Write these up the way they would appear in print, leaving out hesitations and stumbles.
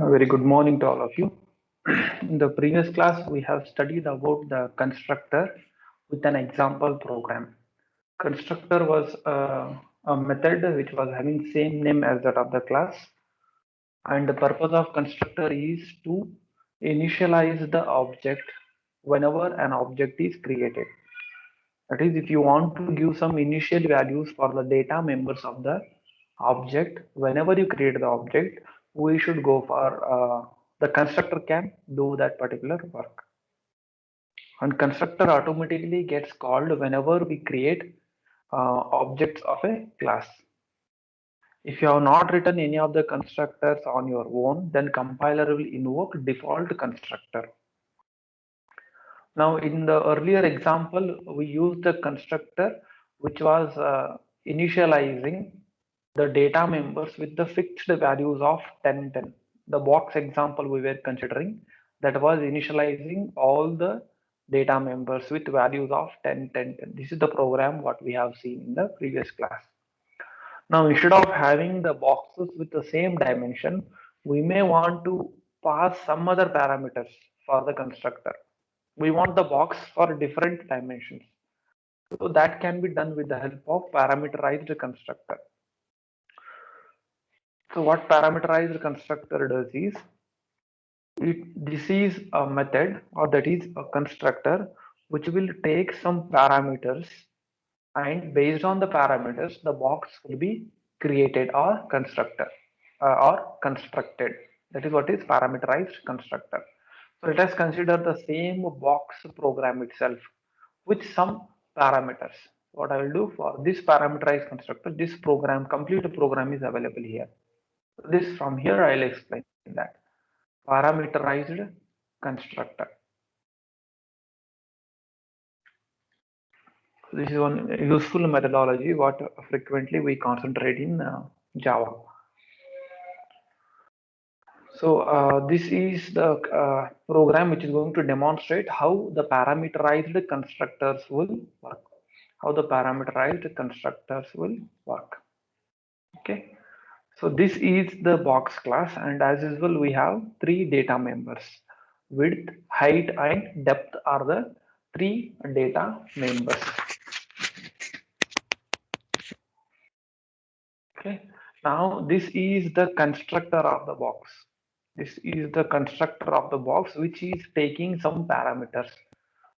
A very good morning to all of you. In the previous class, we have studied about the constructor with an example program. Constructor was a method which was having same name as that of the class, and the purpose of constructor is to initialize the object whenever an object is created. That is, if you want to give some initial values for the data members of the object, whenever you create the object, we should go for the constructor can do that particular work. And constructor automatically gets called whenever we create objects of a class. If you have not written any of the constructors on your own, then compiler will invoke default constructor. Now, in the earlier example, we used the constructor which was initializing the data members with the fixed values of 10, 10. The box example we were considering, that was initializing all the data members with values of 10, 10, 10. This is the program what we have seen in the previous class. Now, instead of having the boxes with the same dimension, we may want to pass some other parameters for the constructor. We want the box for different dimensions. So that can be done with the help of parameterized constructor. So what parameterized constructor does is, this is a method, or that is a constructor which will take some parameters, and based on the parameters the box will be created or constructed. That is what is parameterized constructor. So let us consider the same box program itself with some parameters. What I will do for this parameterized constructor, this program, complete program is available here. This from here I'll explain that. Parameterized constructor. This is one useful methodology what frequently we concentrate in Java. So this is the program which is going to demonstrate how the parameterized constructors will work. How the parameterized constructors will work. Okay. So this is the box class, and as usual we have three data members. Width, height, and depth are the three data members. Okay. Now this is the constructor of the box. This is the constructor of the box which is taking some parameters.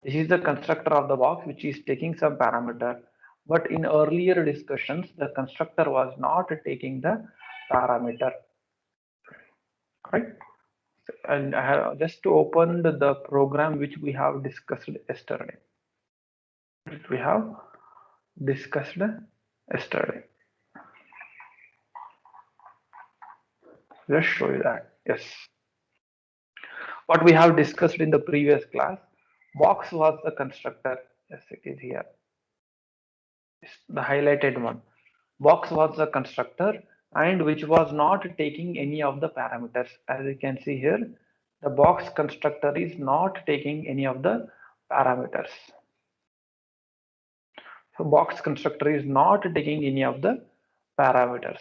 This is the constructor of the box which is taking some parameter. But in earlier discussions, the constructor was not taking the parameter. Right? And I have just opened the program which we have discussed yesterday. Which we have discussed yesterday. Let's show you that. Yes. What we have discussed in the previous class, box was the constructor. Yes, it is here. It's the highlighted one. Box was the constructor and which was not taking any of the parameters. As you can see here, the box constructor is not taking any of the parameters. So box constructor is not taking any of the parameters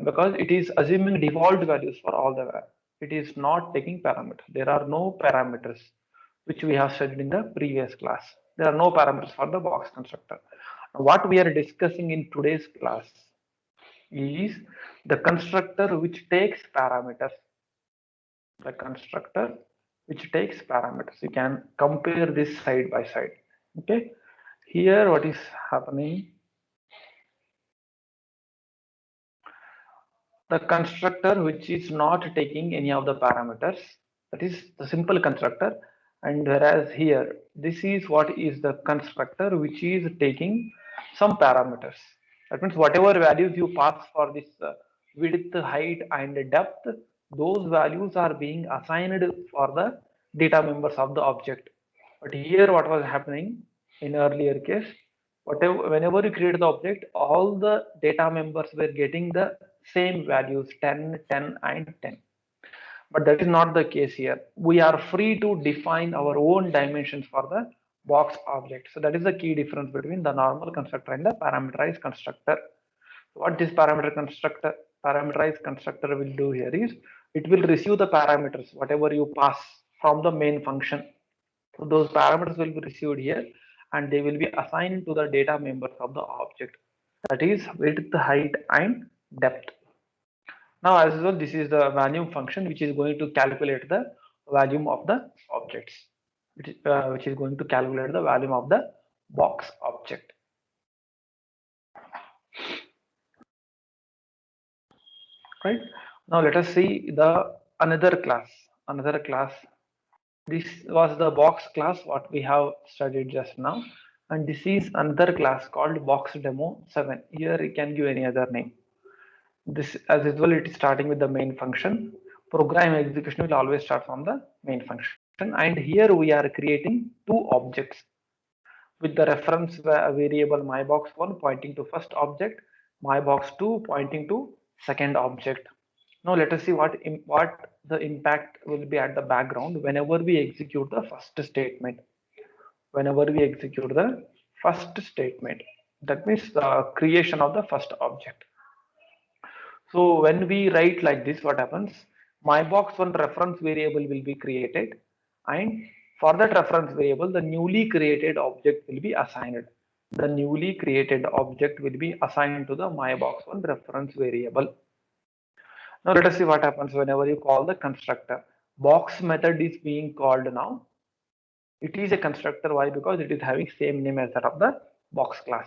because it is assuming default values for all the values. It is not taking parameters. There are no parameters which we have studied in the previous class. There are no parameters for the box constructor. What we are discussing in today's class is the constructor which takes parameters. The constructor which takes parameters. You can compare this side by side. Okay. Here, what is happening? The constructor which is not taking any of the parameters, that is the simple constructor, and whereas here this is what is the constructor which is taking some parameters. That means whatever values you pass for this width, height, and depth, those values are being assigned for the data members of the object. But here what was happening in earlier case, whenever you create the object, all the data members were getting the same values 10, 10, and 10. But that is not the case here. We are free to define our own dimensions for the box object. So that is the key difference between the normal constructor and the parameterized constructor. What this parameterized constructor will do here is it will receive the parameters, whatever you pass from the main function. So those parameters will be received here and they will be assigned to the data members of the object. That is width, height, and depth. Now, as well, this is the volume function which is going to calculate the volume of the objects, which is going to calculate the volume of the box object. Right. Now let us see the another class. Another class. This was the box class what we have studied just now, and this is another class called box demo 7. Here you can give any other name. This as usual it is starting with the main function. Program execution will always start from the main function, and here we are creating two objects with the reference variable mybox1 pointing to first object, mybox2 pointing to second object. Now let us see what the impact will be at the background whenever we execute the first statement. Whenever we execute the first statement, that means the creation of the first object. So when we write like this, what happens? My box one reference variable will be created, and for that reference variable, the newly created object will be assigned. The newly created object will be assigned to the my box one reference variable. Now let us see what happens whenever you call the constructor. Box method is being called now. It is a constructor. Why? Because it is having same name as that of the box class.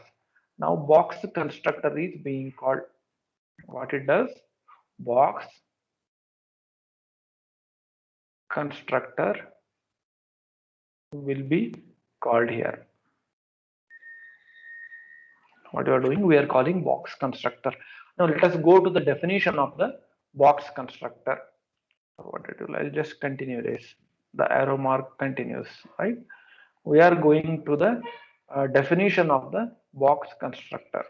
Now box constructor is being called. What it does? Box constructor will be called here. What you are doing? We are calling box constructor. Now let us go to the definition of the box constructor. What it will? I'll just continue this. The arrow mark continues, right? We are going to the definition of the box constructor.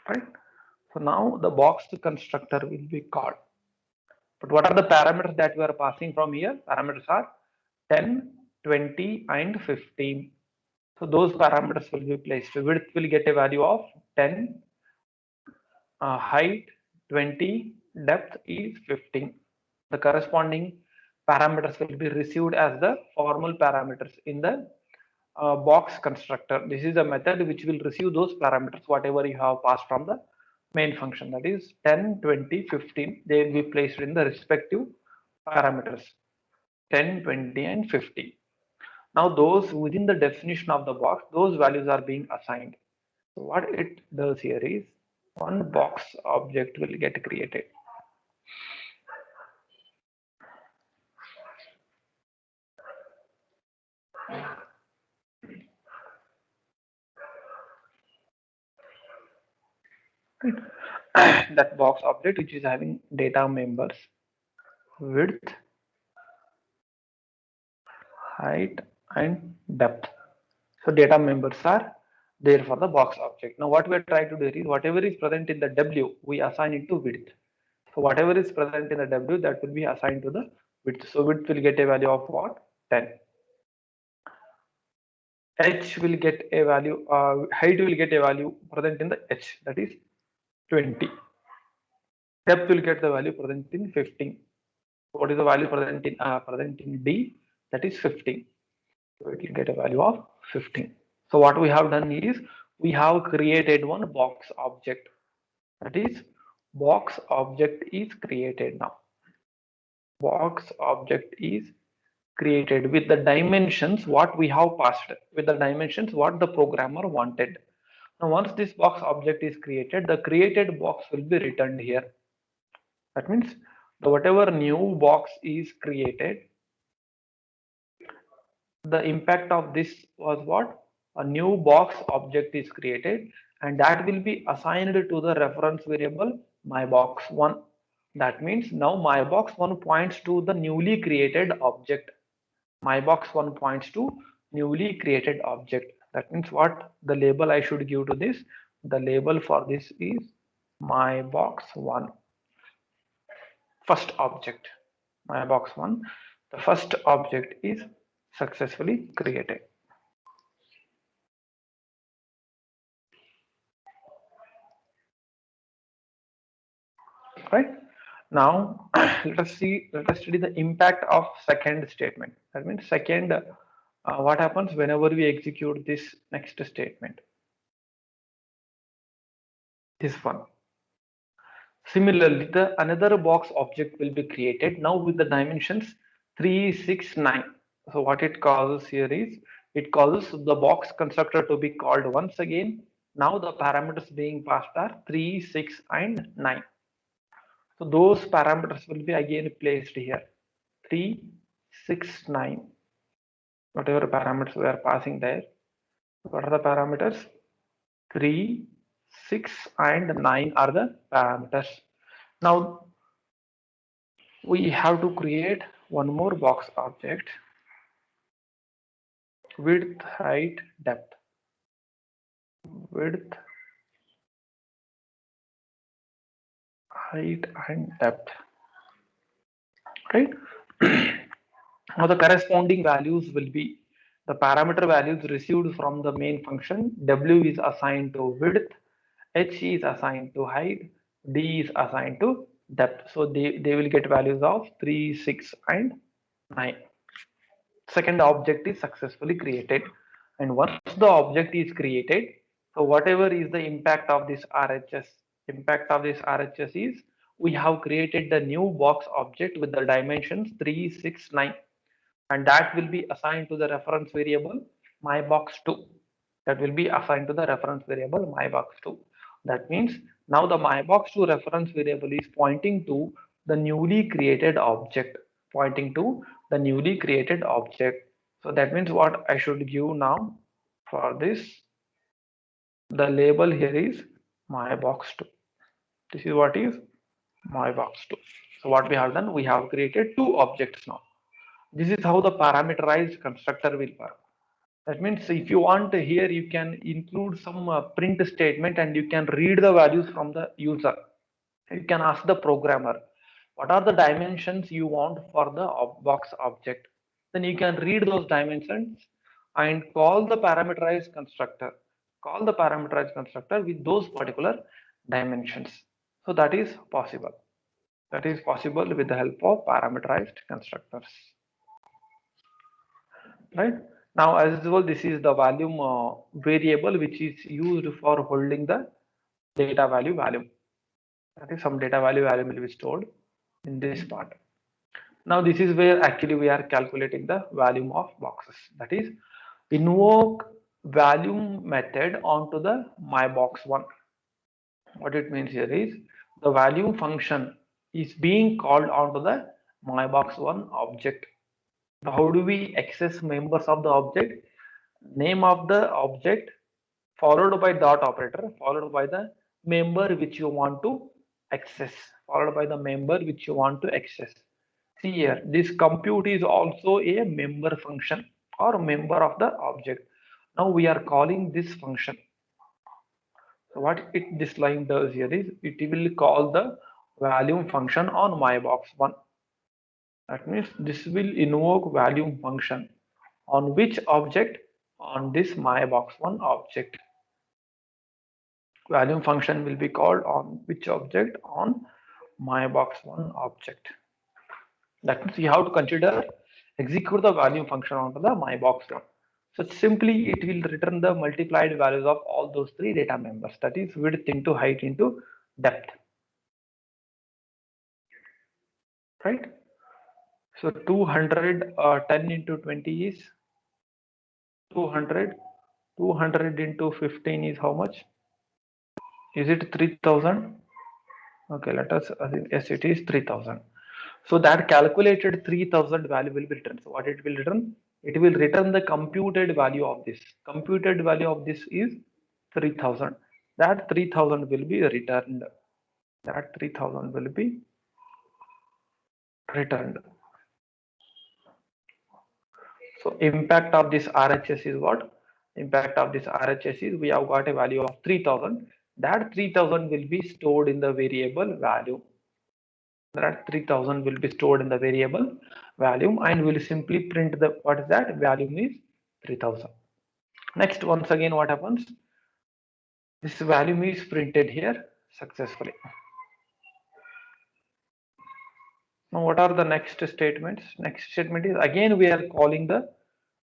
Right. So now the box constructor will be called. But what are the parameters that we are passing from here? Parameters are 10, 20, and 15. So those parameters will be placed. Width will get a value of 10, height 20, depth is 15. The corresponding parameters will be received as the formal parameters in the box constructor. This is a method which will receive those parameters, whatever you have passed from the main function, that is 10, 20, 15. They will be placed in the respective parameters 10, 20, and 50. Now those within the definition of the box, those values are being assigned. So what it does here is one box object will get created. That box object which is having data members, width, height, and depth. So data members are there for the box object. Now what we are trying to do is whatever is present in the W, we assign it to width. So whatever is present in the W, that will be assigned to the width. So width will get a value of what? 10. H will get a value, height will get a value present in the H, that is 20. Depth will get the value present in 15. What is the value present in D? That is 15. So it will get a value of 15. So what we have done is we have created one box object. That is box object is created now. Box object is created with the dimensions what we have passed, with the dimensions what the programmer wanted. Now once this box object is created, the created box will be returned here. That means the whatever new box is created, the impact of this was what? A new box object is created and that will be assigned to the reference variable mybox1. That means now mybox1 points to the newly created object. Mybox1 points to newly created object. That means what the label I should give to this? The label for this is mybox1 first object. Mybox1, the first object is successfully created. right? Now let us study the impact of second statement. That means second, what happens whenever we execute this next statement, this one. Similarly, the another box object will be created now with the dimensions 3, 6, 9. So what it causes here is, it causes the box constructor to be called once again. Now the parameters being passed are 3, 6 and 9. So those parameters will be again placed here. 3, 6, 9. Whatever parameters we are passing there. What are the parameters? 3, 6 and 9 are the parameters. Now we have to create one more box object, width, height, depth. Width, height and depth, right? Now the corresponding values will be the parameter values received from the main function. W is assigned to width, H is assigned to height, D is assigned to depth. So they will get values of 3, 6 and 9. Second object is successfully created, and once the object is created, so whatever is the impact of this RHS, is we have created the new box object with the dimensions 3, 6, 9, and that will be assigned to the reference variable mybox2. That will be assigned to the reference variable mybox2. That means now the mybox2 reference variable is pointing to the newly created object, so that means what I should give now for this, the label here is mybox2. This is what is mybox2. So what we have done, we have created two objects now. This is how the parameterized constructor will work. That means if you want here, you can include some print statement and you can read the values from the user. You can ask the programmer, what are the dimensions you want for the box object? Then you can read those dimensions and call the parameterized constructor. With those particular dimensions. So that is possible. With the help of parameterized constructors. Right? Now, as usual, this is the volume variable which is used for holding the data value. That is, some data value will be stored in this part. Now, this is where actually we are calculating the volume of boxes. That is, invoke volume method onto the mybox1. What it means here is the volume function is being called onto the mybox1 object. How do we access members of the object? Name of the object followed by dot operator followed by the member which you want to access. See here, this compute is also a member function or member of the object. Now we are calling this function. So what this line does here is it will call the volume function on mybox1. That means this will invoke volume function on which object? On this mybox1 object. Volume function will be called on which object? On mybox1 object. That means you have to consider execute the volume function onto the mybox1. So simply it will return the multiplied values of all those three data members. That is width into height into depth. Right? So 210 into 20 is 200. 200 into 15 is how much? Is it 3000? Okay, let us yes, it is 3000. So that calculated 3000 value will be returned. So what it will return? It will return the computed value of this. Computed value of this is 3000. That 3000 will be returned. So impact of this RHS is what? Impact of this RHS is we have got a value of 3000. That 3000 will be stored in the variable value. That 3000 will be stored in the variable value and we'll simply print the what is that? Value is 3000. Next, once again, what happens? This value is printed here successfully. Now, what are the next statements? Next statement is again we are calling the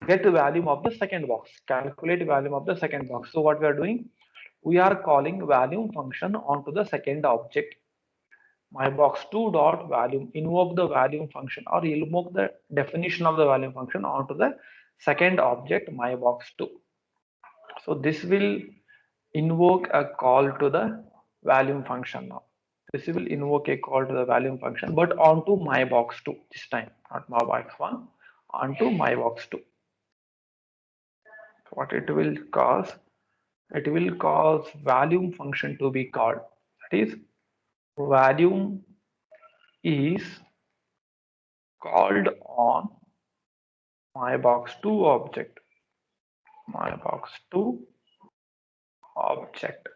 get value of the second box, calculate value of the second box. So what we are doing, we are calling value function onto the second object. MyBox2 dot value, invoke the value function or invoke the definition of the value function onto the second object MyBox2. So this will invoke a call to the value function now. This will invoke a call to the value function, but onto MyBox2 this time, not MyBox1, onto MyBox2. What it will cause? It will cause value function to be called. That is, value is called on MyBox2 object. MyBox2 object.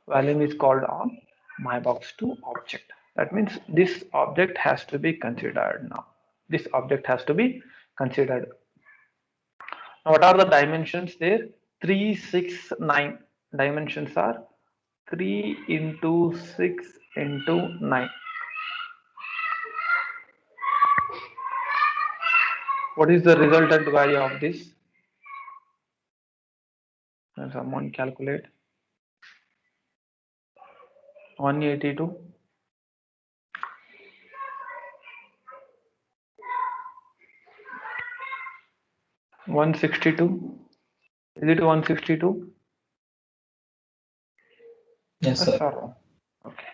Value is called on MyBox2 object. That means this object has to be considered now. This object has to be considered. Now, what are the dimensions there? 3, 6, 9. Dimensions are 3 into 6 into 9. What is the resultant value of this? Can someone calculate? 182. 162. Is it 162? Yes, sir. Or okay.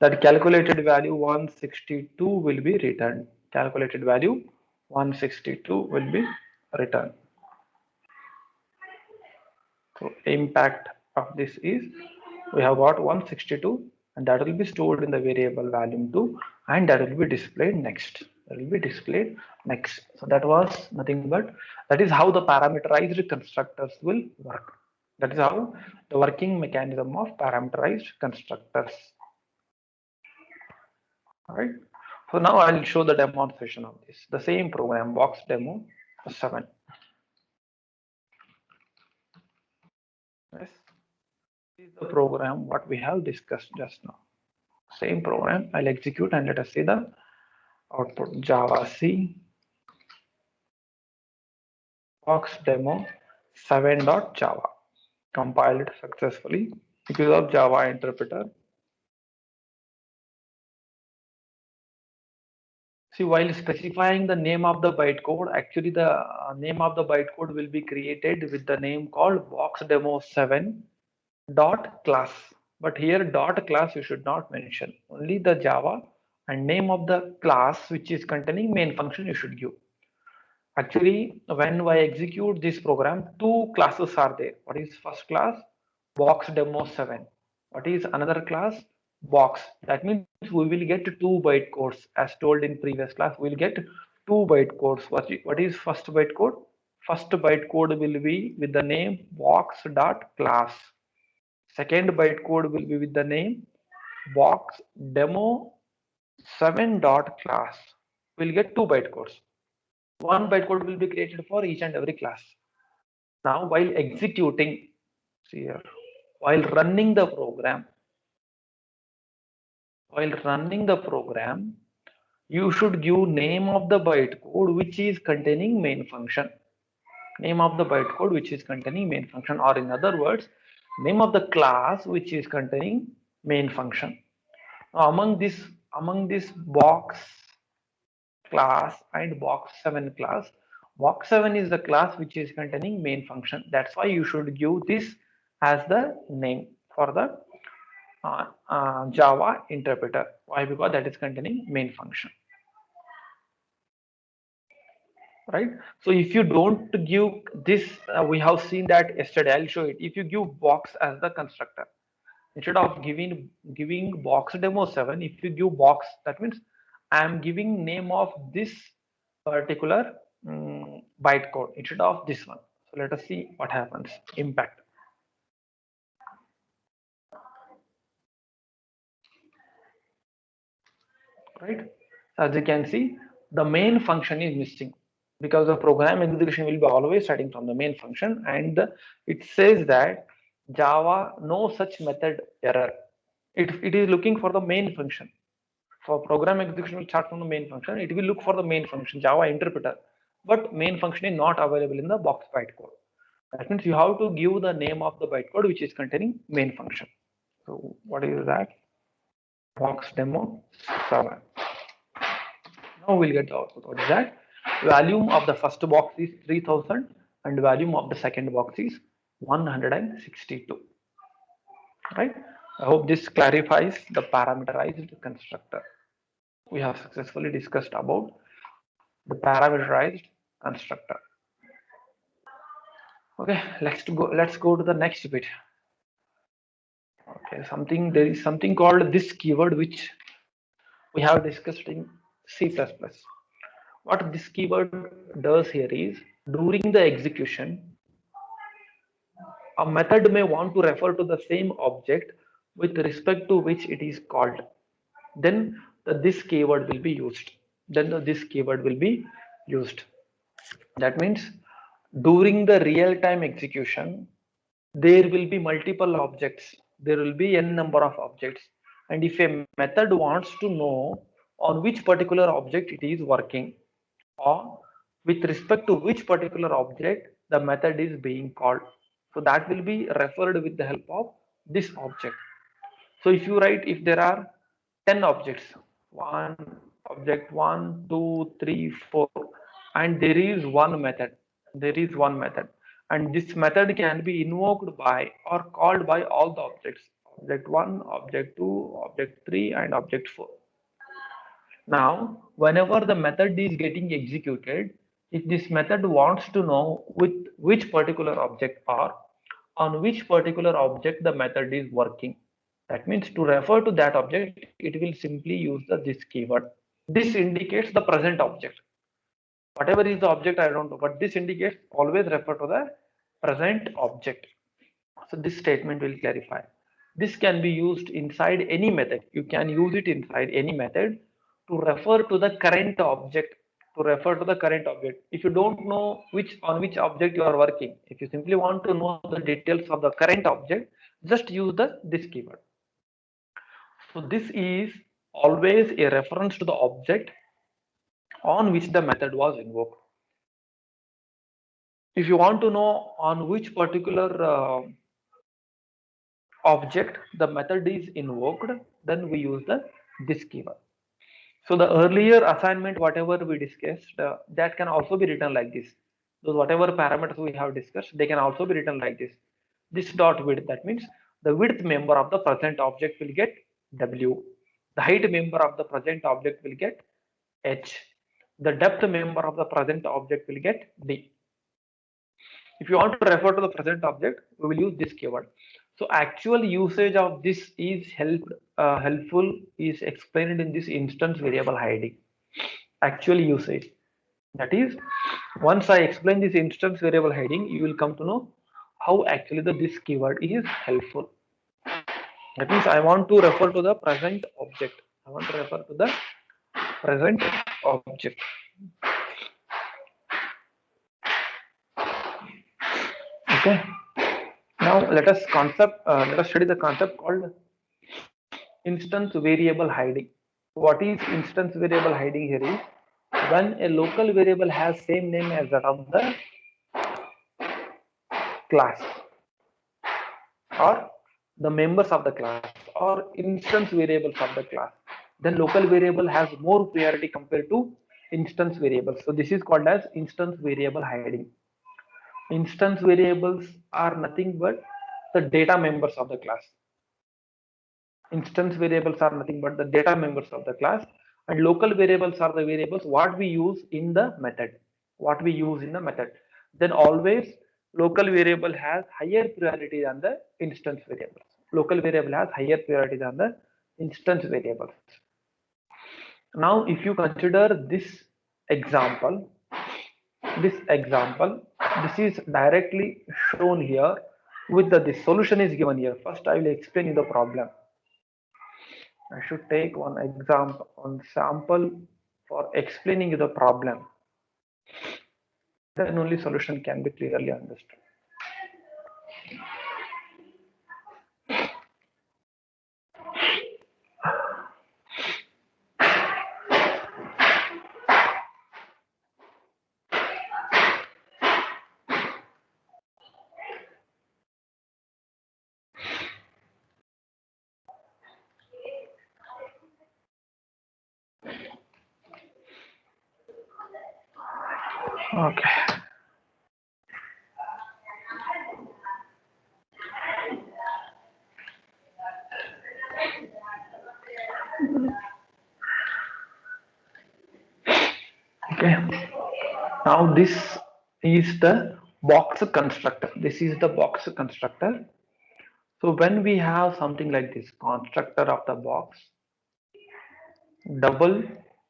That calculated value 162 will be returned. Calculated value 162 will be returned. So impact of this is we have got 162 and that will be stored in the variable value 2 and that will be displayed next. That will be displayed next. So that was nothing but that is how the parameterized constructors will work. That is how the working mechanism of parameterized constructors. All right. So now I'll show the demonstration of this. The same program, box demo 7. Yes. This is the program what we have discussed just now. Same program. I'll execute and let us see the output. Java C box demo 7.java. Compiled successfully because of Java interpreter. See, while specifying the name of the bytecode, actually the name of the bytecode will be created with the name called box demo 7 dot class. But here dot class you should not mention. Only the Java and name of the class which is containing main function you should give. Actually, when I execute this program, two classes are there. What is first class? Box demo 7. What is another class? Box. That means we will get 2 bytecodes as told in previous class. We will get 2 bytecodes. What is first bytecode? First bytecode will be with the name box.class. Second bytecode will be with the name box demo 7.class. We'll get 2 bytecodes. 1 bytecode will be created for each and every class. Now, while executing, see here, while running the program, you should give name of the bytecode which is containing main function. Name of the bytecode which is containing main function, or in other words, name of the class which is containing main function. Now, among this box class and box 7 class, box 7 is the class which is containing main function. That's why you should give this as the name for the Java interpreter. Why? Because that is containing main function. Right. So if you don't give this, we have seen that yesterday. I'll show it. If you give box as the constructor, instead of giving box demo 7, if you give box, that means I am giving name of this particular bytecode instead of this one. So let us see what happens. Impact. Right. As you can see, the main function is missing because the program execution will be always starting from the main function, and it says that Java no such method error. It is looking for the main function. For program execution will start from the main function. It will look for the main function, Java interpreter, but main function is not available in the box bytecode. That means you have to give the name of the bytecode which is containing main function. So what is that? Box demo 7. Now we'll get the output. What is that? Volume of the first box is 3000 and volume of the second box is 162. Right? I hope this clarifies the parameterized constructor. We have successfully discussed about the parameterized constructor. Okay, let's go to the next bit. Okay, there is something called this keyword which we have discussed in C++. What this keyword does here is, during the execution, a method may want to refer to the same object with respect to which it is called. Then this keyword will be used. That means during the real-time execution, there will be multiple objects. There will be n number of objects. And if a method wants to know on which particular object it is working, or with respect to which particular object the method is being called, so that will be referred with the help of this object. So if you write, if there are 10 objects, object 1, 2, 3, 4, and there is one method, and this method can be invoked by or called by all the objects, object 1, object 2, object 3, and object 4. Now, whenever the method is getting executed, if this method wants to know with which particular object or on which particular object the method is working, that means to refer to that object, it will simply use this keyword. This indicates the present object. Whatever is the object, I don't know, but this indicates always refer to the present object. So this statement will clarify. This can be used inside any method. You can use it inside any method to refer to the current object. If you don't know on which object you are working, if you simply want to know the details of the current object, just use this keyword. So this is always a reference to the object on which the method was invoked. If you want to know on which particular object the method is invoked, then we use this keyword. So the earlier assignment, whatever we discussed, that can also be written like this. Those whatever parameters we have discussed, they can also be written like this. This dot width, that means the width member of the present object will get W. The height member of the present object will get H. The depth member of the present object will get D. If you want to refer to the present object, we will use this keyword. So actual usage of this is helpful is explained in this instance variable hiding. Actual usage, that is, once I explain this instance variable hiding, you will come to know how actually this keyword is helpful. That means I want to refer to the present object. Okay. Now let us study the concept called instance variable hiding. What is instance variable hiding here is, when a local variable has same name as that of the class or the members of the class or instance variables of the class, then local variable has more priority compared to instance variables. So this is called as instance variable hiding. Instance variables are nothing but the data members of the class. Instance variables are nothing but the data members of the class, and local variables are the variables what we use in the method. Then always local variable has higher priority than the instance variables. Now if you consider this example, this is directly shown here with the solution is given here. First I will explain you the problem. I should take one sample for explaining the problem. Then only solution can be clearly understood. Okay. Okay. Now this is the box constructor. This is the box constructor. So when we have something like this constructor of the box, double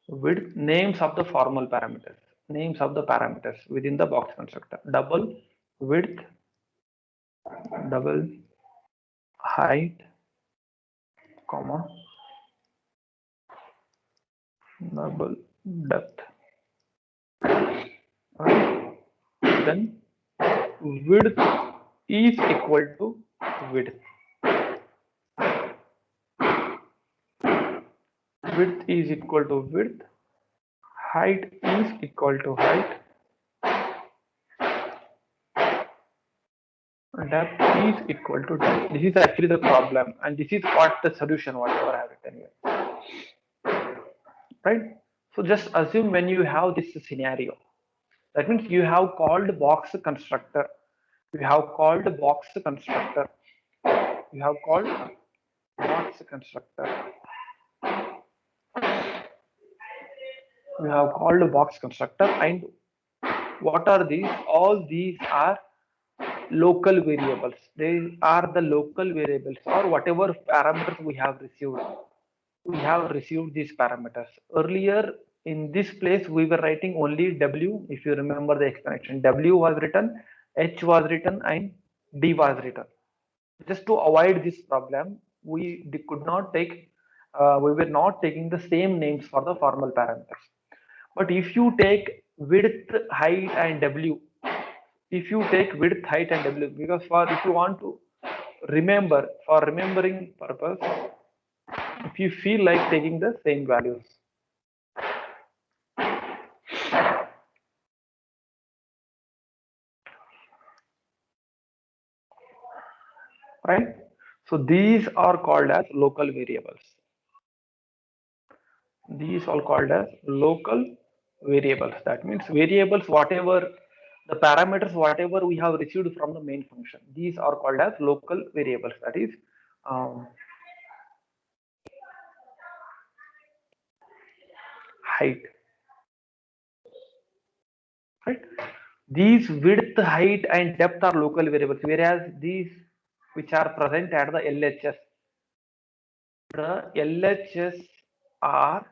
width, names of the formal parameters, names of the parameters within the box constructor, double width, double height, comma, double depth. Right. Then width is equal to width. Width is equal to width. Height is equal to height. Depth is equal to depth. This is actually the problem, and this is what the solution, whatever I have written here. Right? So just assume when you have this scenario, that means you have called box constructor. You have called box constructor. You have called box constructor. You have called box constructor, and what are these? All these are local variables. They are the local variables or whatever parameters we have received. We have received these parameters. Earlier in this place, we were writing only W. If you remember the explanation, W was written, H was written, and D was written. Just to avoid this problem, we could not take, we were not taking the same names for the formal parameters. But if you take width, height, and W, if you take width, height, and W, because for if you want to remember, for remembering purpose, if you feel like taking the same values. Right? So these are called as local variables. These are called as local variables. That means variables, whatever the parameters, whatever we have received from the main function, these are called as local variables. That is height. Right? These width, height, and depth are local variables, whereas these which are present at the LHS, the LHS are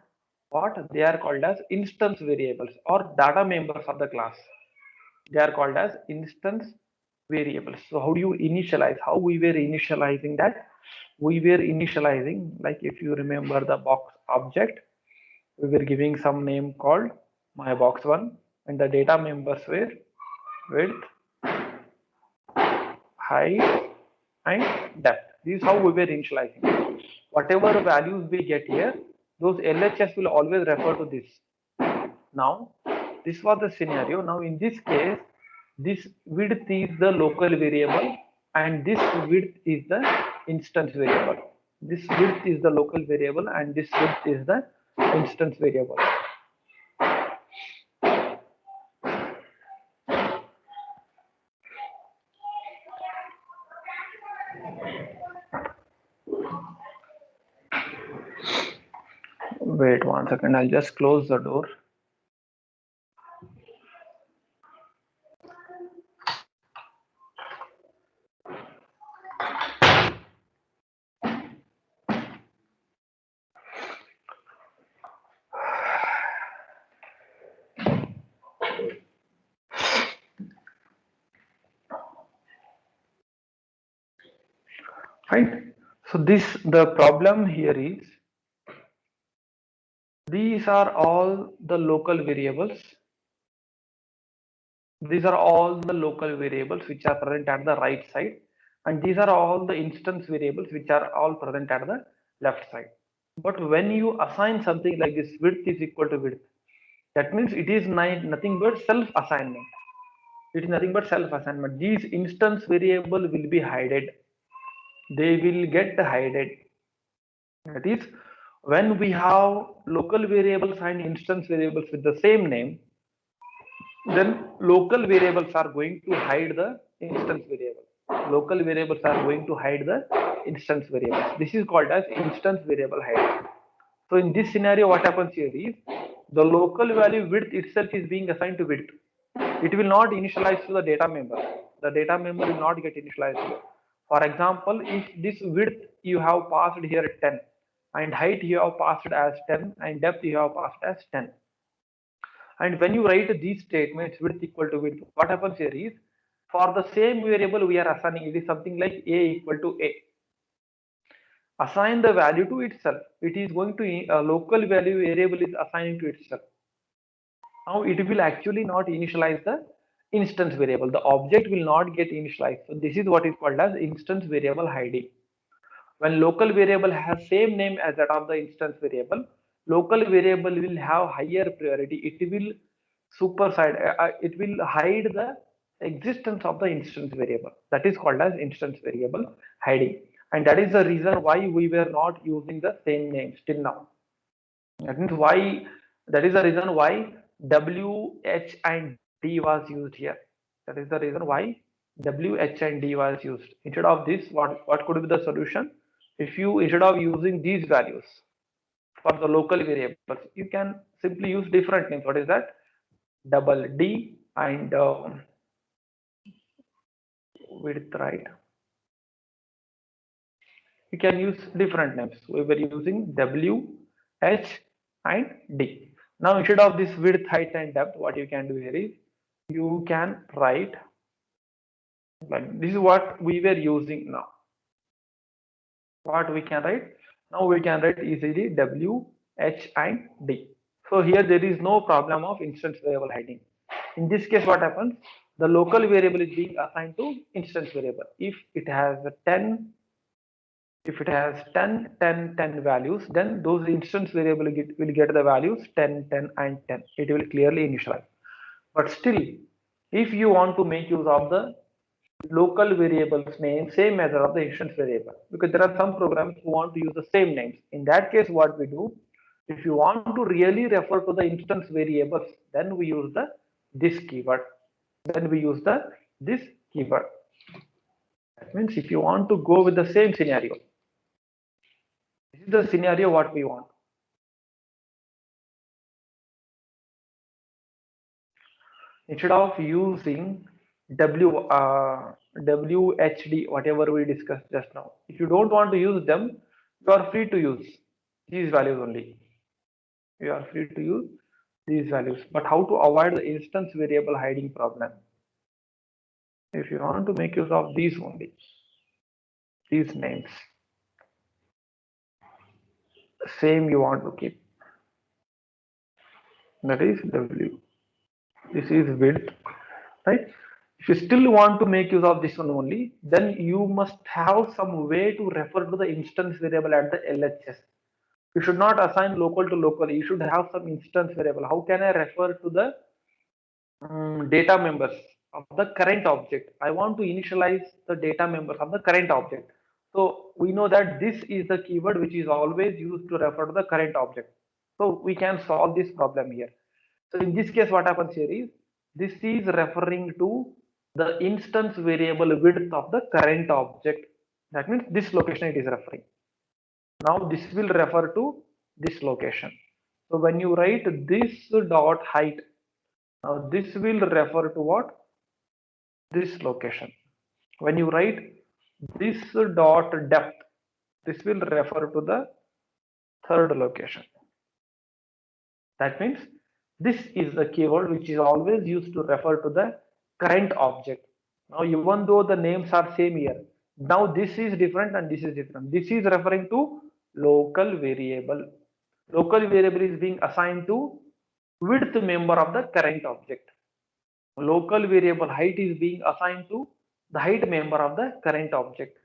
what they are called as instance variables or data members of the class. They are called as instance variables. So how do you initialize? How we were initializing that? We were initializing, like if you remember the box object, we were giving some name called my box one, and the data members were width, height, and depth. This is how we were initializing. Whatever values we get here, those LHS will always refer to this. Now, this was the scenario. Now, in this case, this width is the local variable and this width is the instance variable. This width is the local variable and this width is the instance variable. Wait 1 second, I'll just close the door. Right? So the problem here is, these are all the local variables. These are all the local variables which are present at the right side, and these are all the instance variables which are all present at the left side. But when you assign something like this, width is equal to width, that means it is nothing but self-assignment. It is nothing but self-assignment. These instance variable will be hidden. They will get hidden. That is, when we have local variables and instance variables with the same name, then local variables are going to hide the instance variable. Local variables are going to hide the instance variables. This is called as instance variable hiding. So in this scenario, what happens here is the local value width itself is being assigned to width. It will not initialize to the data member. The data member will not get initialized. For example, if this width you have passed here 10 and height you have passed as 10 and depth you have passed as 10. And when you write these statements width equal to width, what happens here is for the same variable we are assigning, it is something like a equal to a. Assign the value to itself. It is going to a local value variable is assigning to itself. Now it will actually not initialize the instance variable. The object will not get initialized. So this is what is called as instance variable hiding. When local variable has same name as that of the instance variable, local variable will have higher priority. It will supersede, it will hide the existence of the instance variable. That is called as instance variable hiding. And that is the reason why we were not using the same names till now. That means why, that is the reason why W, H and D was used here. That is the reason why W, H and D was used. Instead of this, what could be the solution? If you, instead of using these values for the local variables, you can simply use different names. What is that? Double D and width, right? You can use different names. We were using W, H and D. Now instead of this width, height and depth, what you can do here is you can write like this is what we were using now. What we can write? Now we can write easily W, H and D. So here there is no problem of instance variable hiding. In this case, what happens? The local variable is being assigned to instance variable. If it has 10, if it has 10, 10, 10 values, then those instance variable will get the values 10, 10 and 10. It will clearly initialize. But still, if you want to make use of the local variables name, same method of the instance variable, because there are some programs who want to use the same names. In that case, what we do, if you want to really refer to the instance variables, then we use the this keyword. Then we use the this keyword. That means if you want to go with the same scenario, this is the scenario what we want. Instead of using WHD, whatever we discussed just now, if you don't want to use them, you are free to use these values only. You are free to use these values. But how to avoid the instance variable hiding problem? If you want to make use of these only, these names, same you want to keep. That is W. This is width, right? If you still want to make use of this one only, then you must have some way to refer to the instance variable at the LHS. You should not assign local to local. You should have some instance variable. How can I refer to the data members of the current object? I want to initialize the data members of the current object. So we know that this is the keyword which is always used to refer to the current object. So we can solve this problem here. So in this case, what happens here is this is referring to the instance variable width of the current object. That means this location it is referring. Now this will refer to this location. So when you write this dot height, now this will refer to what? This location. When you write this dot depth, this will refer to the third location. That means this is the keyword which is always used to refer to the current object. Now even though the names are same here, now this is different and this is different. This is referring to local variable. Local variable is being assigned to width member of the current object. Local variable height is being assigned to the height member of the current object.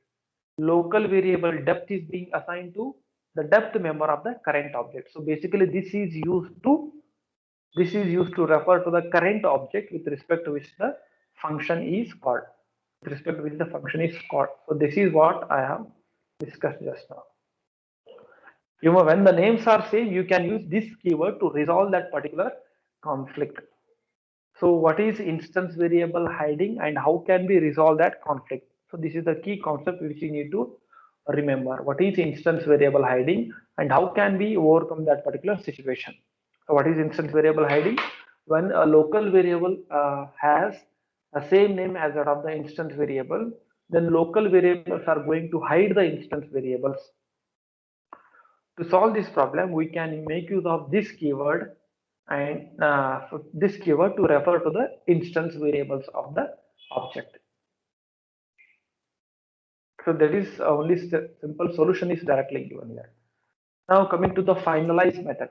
Local variable depth is being assigned to the depth member of the current object. So basically this is used to refer to the current object with respect to which the function is called. With respect to which the function is called. So this is what I have discussed just now. You know, when the names are same, you can use this keyword to resolve that particular conflict. So So what is instance variable hiding and how can we resolve that conflict? So this is the key concept which you need to remember. What is instance variable hiding and how can we overcome that particular situation? So what is instance variable hiding? When a local variable has the same name as that of the instance variable, then local variables are going to hide the instance variables. To solve this problem, we can make use of this keyword and this keyword to refer to the instance variables of the object. So that is only simple solution is directly given here. Now coming to the finalize method.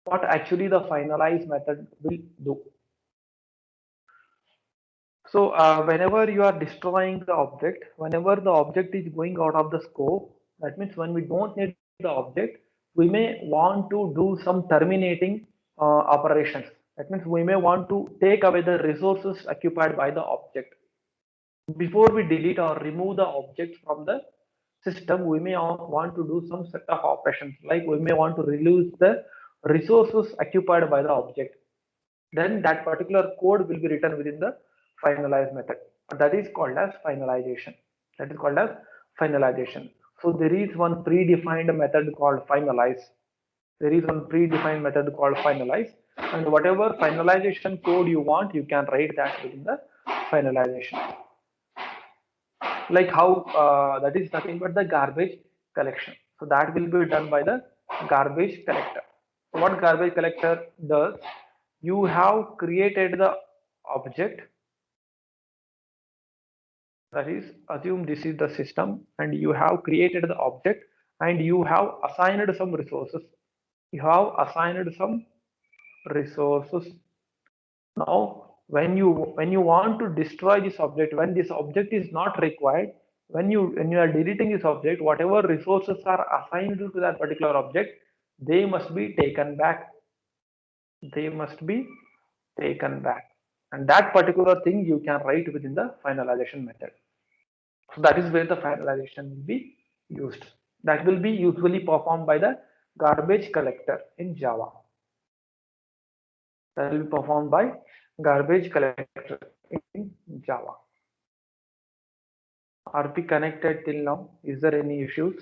What actually the finalize method will do? So whenever you are destroying the object, whenever the object is going out of the scope, that means when we don't need the object, we may want to do some terminating operations. That means we may want to take away the resources occupied by the object. Before we delete or remove the object from the system, we may want to do some set of operations, like we may want to release the resources occupied by the object. Then that particular code will be written within the finalize method. That is called as finalization. That is called as finalization. So there is one predefined method called finalize. There is one predefined method called finalize, and whatever finalization code you want, you can write that within the finalization. Like how that is nothing but the garbage collection. So that will be done by the garbage collector. So what garbage collector does, you have created the object, that is assume this is the system and you have created the object and you have assigned some resources. You have assigned some resources. Now when you want to destroy this object, when this object is not required, when you are deleting this object, whatever resources are assigned to that particular object, they must be taken back. They must be taken back. And that particular thing you can write within the finalization method. So that is where the finalization will be used. That will be usually performed by the garbage collector in Java. That will be performed by garbage collector in Java. Are we connected till now? Is there any issues?